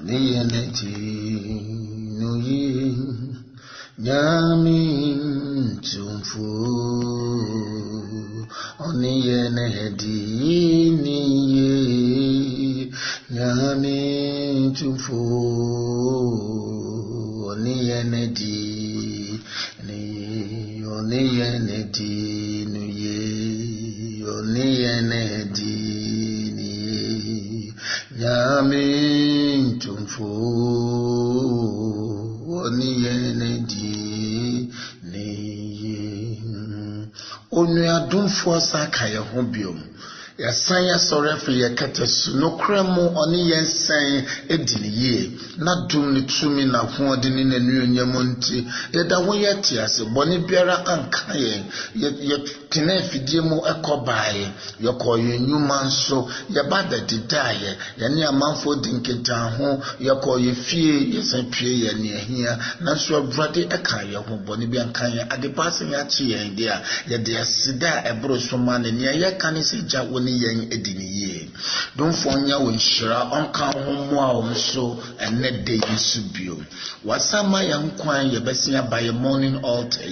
Oniyeneti nuyi Nyami tumfu Oniyeneti niye Nyami tumfu Oniyeneti niye Oniyeneti nuye Oniyeneti niye Nyami tumfu Oniyenedi niye Onu adumfo asaka ye ho biom ya san ya sore fe ye katesu no kremu oni yensan ediniye na dum ni tumi na ho de ni nanu onyam nti ye da ho ye tiase boni biara anka ye tena fidie mu ekobae ye koye nyuma nso ye bada didaye ye ne amanfo dinketa ho ye koye fie ye san pie ye ne ahia na so abrade eka ye ho boni bi anka ye ade passe ya chi ye dia ye de asida ebro so ma ne ye kan se ja woni yen ediniye don fonya wo nshira onka ho mo a wo so ene de yisubio wasama ya nkwan ye besia by morning altar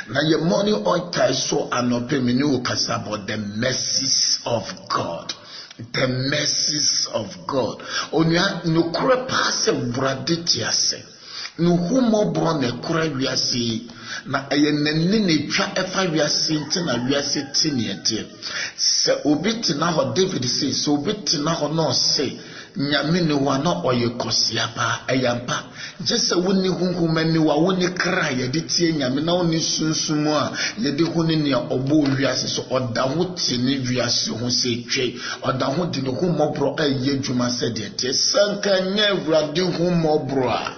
na ye morning altar so anope mini wo kasa about the mercies of God. The mercies of God. Onya nukure passe braditi ase. Nuhumo bone kura wiase na ayenani ne twa efa wiase ntina wiase tiniete. Se obiti na ho David say so obiti na ho no say nyame ne wa na oyekosia pa ayampa jese woni hunhuma ni wa woni kra ye de tie nyame na woni sunsumu a ye de huni ne obo wiase so oda ho tini wiase ho se twe oda ho de ne ho mobro aye dwuma se de te sanka nya awurade ho mobro a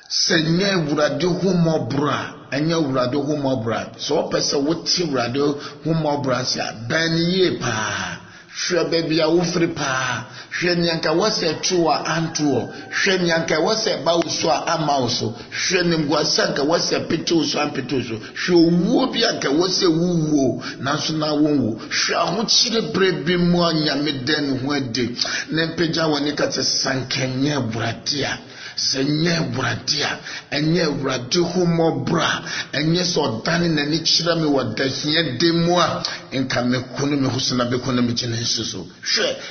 senye awurade ho mobro a anya awurade ho mobro a so pese woti awurade ho mobro a sia ban ye pa hwe baby a wo free pa hwe nyanka wose tuwa antuo hwe nyanka wose ba uso ama uso hwe nimgwasanka wose pitu uso ampitu uso hwe wuo bi anka wose wuwo nanso na wonwo hwe ahochire brebi mu anyame den ho ade ne mpagya woni kate sankenye buradia senye buradia enye urade hu mobra enye so dane nani chira me wadahia demu a enka me kunu me husna be kunu me chine susu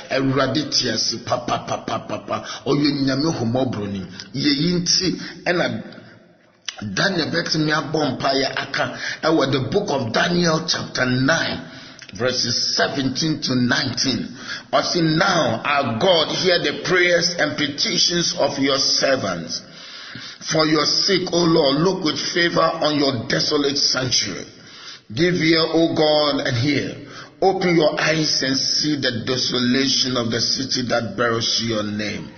hwe urade tiase papa oyo nyame hu mobro ni ye yinti ena Daniel betimi abompa ya aka ewa the book of Daniel chapter 9 verses 17 to 19. I say, now our God, hear the prayers and petitions of your servants. For your sake, O Lord, look with favor on your desolate sanctuary. Give ear, O God, and hear. Open your eyes and see the desolation of the city that bears your name.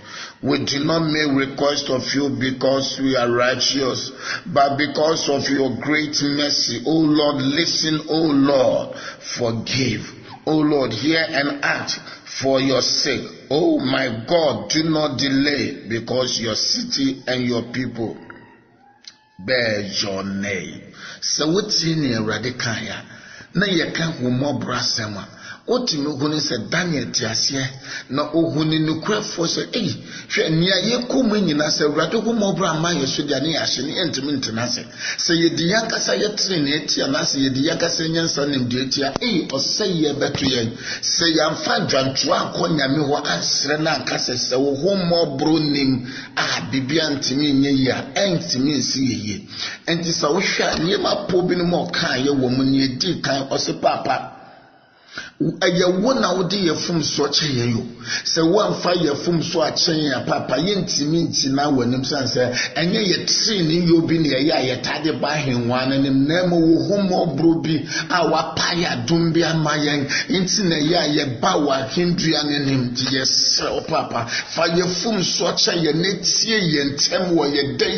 We do not make request of you because we are righteous, but because of your great mercy. O Lord, listen, O Lord, forgive. O Lord, hear and act for your sake. O my God, do not delay, because your city and your people bear your name. So what's in your radicaya? Na yeka humo brasema. Otimi huni se Daniel tiasie na ohuni nukrefo se hwe nia yekomu nyina se urade humo bra ma yeso dia ne yahye ne entimi ntenase se yedi yankasa yetre ne etia na se yedi yankasa nyansa ne ndi etia oseye beto yen se yamfa dwanto akonyame ho asre na ankasa se wo humo bro nim bibia ntimi nye ya entimi nsi yeye enti sa wo hwa ne ma po bi no mo kan ye wo mu ne edi kan ose papa aya wona wodi yefum so kye yo se wamfa yefum so akye ya papa yentimi ntina wanim sanse enye yetri ni yobi ne ya yetade ba henwa nanim na mo wo homo brobi a wapa ya dumbi amayen ntina ya ye ba wa hindua nanim ti yesre o papa fa yefum so kye ye netie ye ntem wo ye de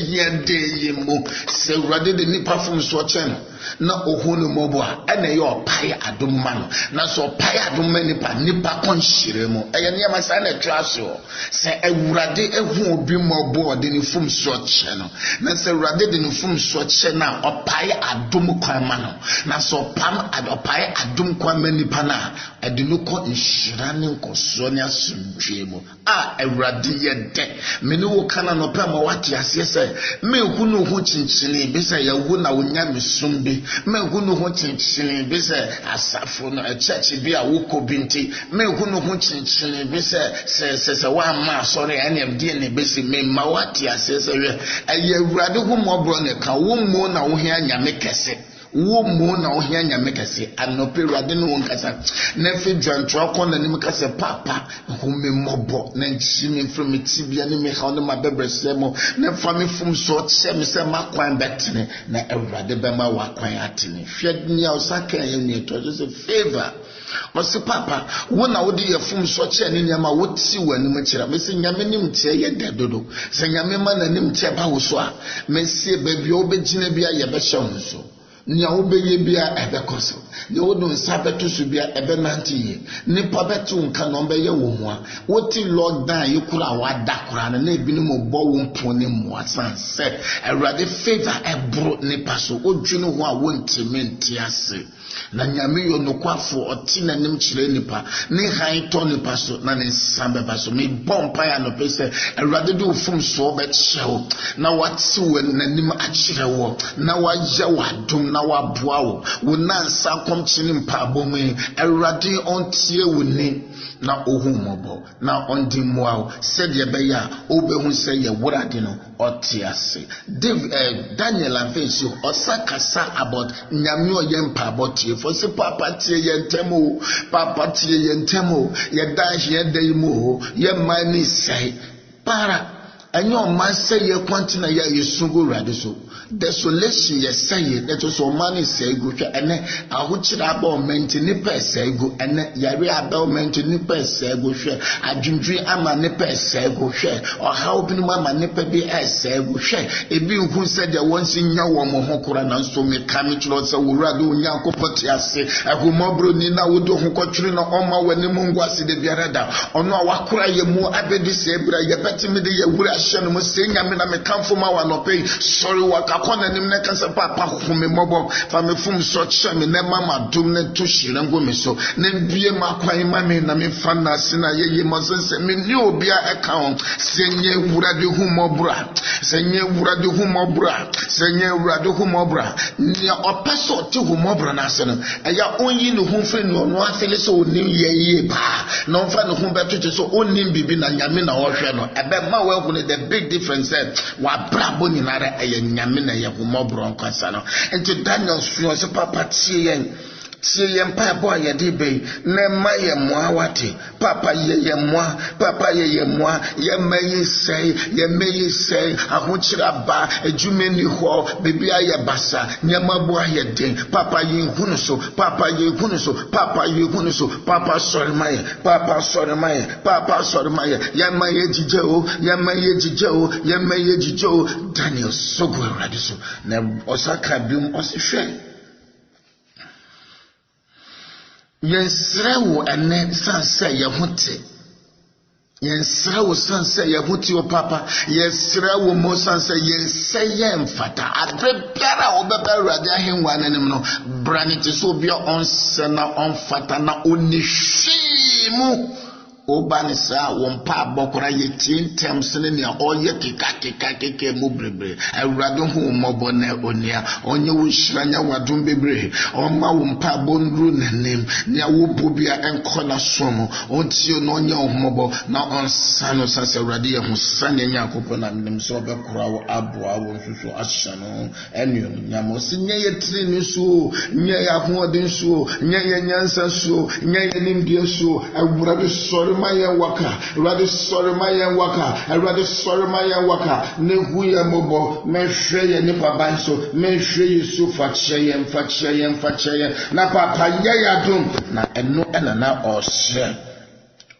ye mu se urade de nipa fum so kye no na ohunu mobo a ene ye opai adom ma no na so ɔpae adom nipa nipa konhyire mu ɛyɛ nneɛma saa na ɛtwa so sɛ awurade ehu obi mɔbɔ ɔde ne fum so kyɛ no na sɛ awurade de ne fum so kyɛ na ɔpae adom kwan ma no na sɛ ɔpae adom kwan ma nipa na ɛde no kɔ nhyira ne nkɔsoɔ ne asomdwie mu a awurade yɛ dɛ me ne wo kana no pɛ ma wate aseɛ sɛ me hu no ho kyinkyin bi sɛ yɛwo na wonya mesom bi me hu no ho kyinkyin bi sɛ asafo no church bi a wokɔ bi nti me hu no ho kyinkyin bi sɛ wa ma asɔre ɛne de ne besi me ma wate aseɛ sɛ hwɛ ɛyɛ awurade ho mɔbro ne ka wo mo na wo hia nyame kɛse wo mo na wo hia nyame kɛse anope awurade no wonkasa na fe dwantoa kɔ na nim kasa papa ho me mɔbɔ na nchi me from me tibia ne me ha no ma bebrɛsɛ mo na fa me fom so kyɛ me sɛ makwan bɛtene na awurade bɛma wakwan atene hwɛ nia osaka yɛ ne to just favor Mose papa wo na wo de ye fom so kyɛ ne nyama wo ti wanim kyerɛ me sɛ nyame nim tie ye dedodo sɛ nyame ma na nim tie ba wo so a me se ba bi o begina bi a ye bɛhyɛ wo so nia wo beye bia ebekoso ne wo no nsa beto so bia ebe nantiye nipa beto nka no beye wo mu a wo ti lockdown yekura wa dakura na ebi no mo bo wo mpone mu asanse awurade favor ebro nipa so odwunu ho a wo ntimenti ase na nyame yo nokwafo oti na nim kyerɛ nipa ne han to nipa so na ne sambe ba so me bompa ya no pese awurade do fom so be kyerɛw na wate wo na nim akyerɛ wo na wagye wadom na waboa wo wo nansa kom kyene mpa abomu awurade ontie wo ni na ohumɔbɔ na ondi muaw said ye beya obehu sɛ ye wurade no otiase Daniel afensi osakasa about nyame oye mpa abotie for se papa tie ye ntemo papa tie ye ntemo ye dash ye daimu ye mani sai para enyo man say ye kwantina ya yesungo rade so desolation ye say that was so money say go hwe ene ahokyira aba menti ni pese go ene yare aba menti ni pese go hwe adwundwi ama ni pese go hwe oha obi no ama ni pe bi ese go hwe ebi nhu se de wonsi nya wo mo ho kora na so me ka me kyro se wurade onya kopoti ase ahumobro ni na wodo ho kotwiri na oma wani mu ngwase de biara da ono awakora ye mu abedi se bra ye betimi de ye wura hye no mo se nya me na me kamfo ma wa no pe sorry waka kona nim na kasa papa home mobo fa me fum so kye me na mama dum na to hire ngo me so na bie ma kwan ma me na me fa na se na ye mo se me ni obi a eka on se nye wurade hu mobra se nye wurade hu mobra se nye wurade hu mobra ni opeso te hu mobra na se no eya onyi ne hu fre no no afele so oni ye ba na on fa ne hu beto te so oni bibi na nyame na wo hwe no ebe ma wa hu ne the big difference wa brabo nyinara eye nyame na ye hu mobro nkwasa no enti Daniel suo se papa tie yen pa boy ye de be na ma ye moa wate papa ye moa ye mayi sei ahokyira ba adwumeni ho bebi aye basa nyama bo aye den papa ye hunu so papa sorry maye ye maye jije o Daniel so go ready so na osaka bium osihwe yensrewo ene sanse ye hote yensrewo sanse ye hote o papa yensrewo mo sanse yense mfata adrebera obeba urade ahenwa nanim no branite so bia onse na onfata na onihwimu obani sa wompa abokora ye tintem sene ne oye keka mu brebre awurade hu mobo na onia onye wo hyiranya wadom bebre oma wompa bonru nanem ne wo bia enko na somo ontio no onye homobo na onsano sase awurade ye hu sane nyakopo na nim so obekora wo aboa wo nsusu ahya no enyo nyamo sinye ye tiri ni so nye ya hoodin so nye ye nyansa so nye ye nimdie so awurade sori Maya waka, rather sorry Maya waka, ne huya mobo, me sheye nipa banso, me sheye su fatseye, na papa ya dum, na eno enana oshe.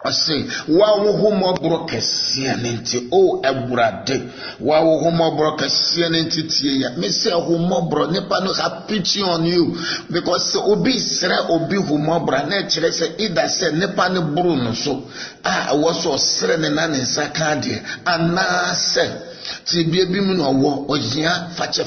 I say, wow, homo brokesianenti, oh, Ebrade, wow, homo brokesianenti, me say, homo bro, nepa no have pity on you because obi sere obi homo bra, nature say, either say, nepa no bruno, so I was so serene and sakadi, and na say. Ti baby mu no wo ohia fache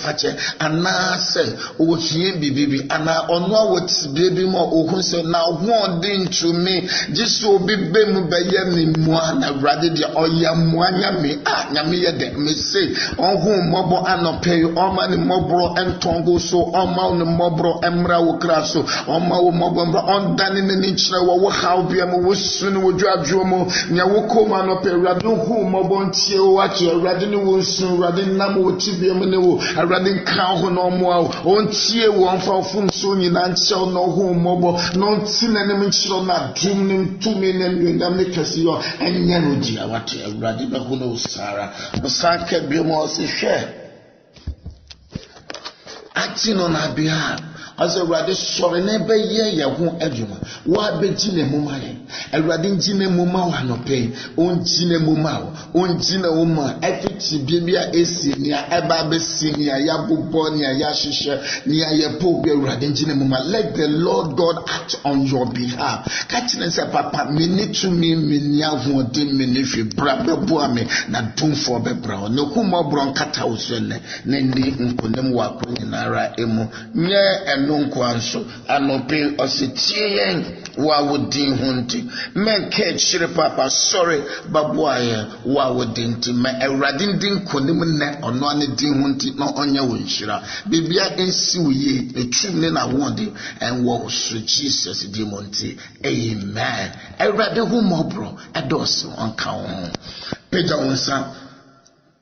ana se ohia bibibi ana ono wo ti baby mu ohun se na ho din to me jiso obi be mu beye me mu na rade de oya mu anya me nyame ye de me say ohun mobo anope o ma ni mobro entongo so o ma ni mobro emra wo kraso o ma wo mobro on dani ni nchire wo how bia mu wo sunu wo dwadwo mu nya wo koma no pe rade hu mobo ntie wo ache rade ni wo sun rade nam wo tibie mu ne wo rade kan ho no mo on tie wo on fa fun so nyina nche no ho mobo no nti na nem nchiro na dum nim tumi na ndam ne kase yo enya no di awate rade be ho no sara o sanka bi mo se hwe ati no na bia as a rade sore na be ye ho adwuma wa be gine muma ye awrade ngine muma wa no pe on gine muma on gine muma efiti bibia esi nia eba be sinia ya bobo nia ya hihye nia ye po be awrade ngine muma. Let the Lord God act on your behalf. Kachine say papa me need to me nia ho de me ne hwe bra be bo me na domfo be bra no kuma bro nkata usene na ndi nkonem wa konyinara emu nye nonko anso anope osetie wa wodin hunti men ke chire papa sorry babuaye wa wodinti me awrade ndin konim ne ono ane din hunti no onye wonhira bibia ensi wuye etum ne na wonde en wo so Jesus di monti amen. Awrade hu mobro edoso onka ho peja wonsa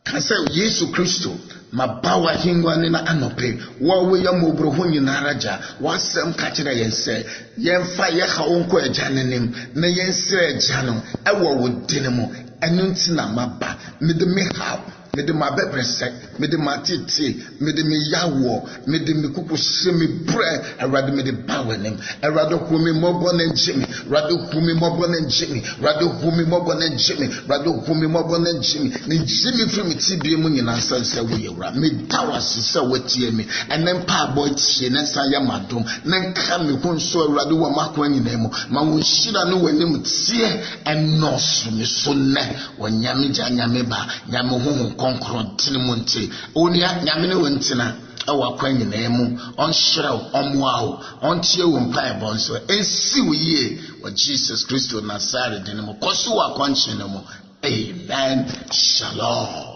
kase Yesu Kristo mabawa hingwa ne na anope wa we ya mobro ho nyinara ja wasem ka kire yense yemfa ye ha wonko agya nenem na yense agya no ewo wodine mu enunti na maba me de me have me de ma bebrese me de ma titi me de me yawo me de me kukuhye me bre awrade me de bawenem awrade hu me mobo na njimi awrade hu me mobo na njimi awrade hu me mobo na njimi awrade hu me mobo na njimi na njimi firi me tibie mu nyina sanse wo yewra me dawase se watie me enen pa boy tie na san ya madom na nka me hu so awrade wo makwa nyina mu ma wo hira no wanim tie enoso me so ne wonyame ja nyame ba nyame hu konkron tinimunti onia nyame ne wontina awa kwanyina mu on shiraw omwawo on tie wo mpa bonso ensi wiye wa Jesus Christo Nazareth ne mo koso wa kwanche ne mo amen. Shalom.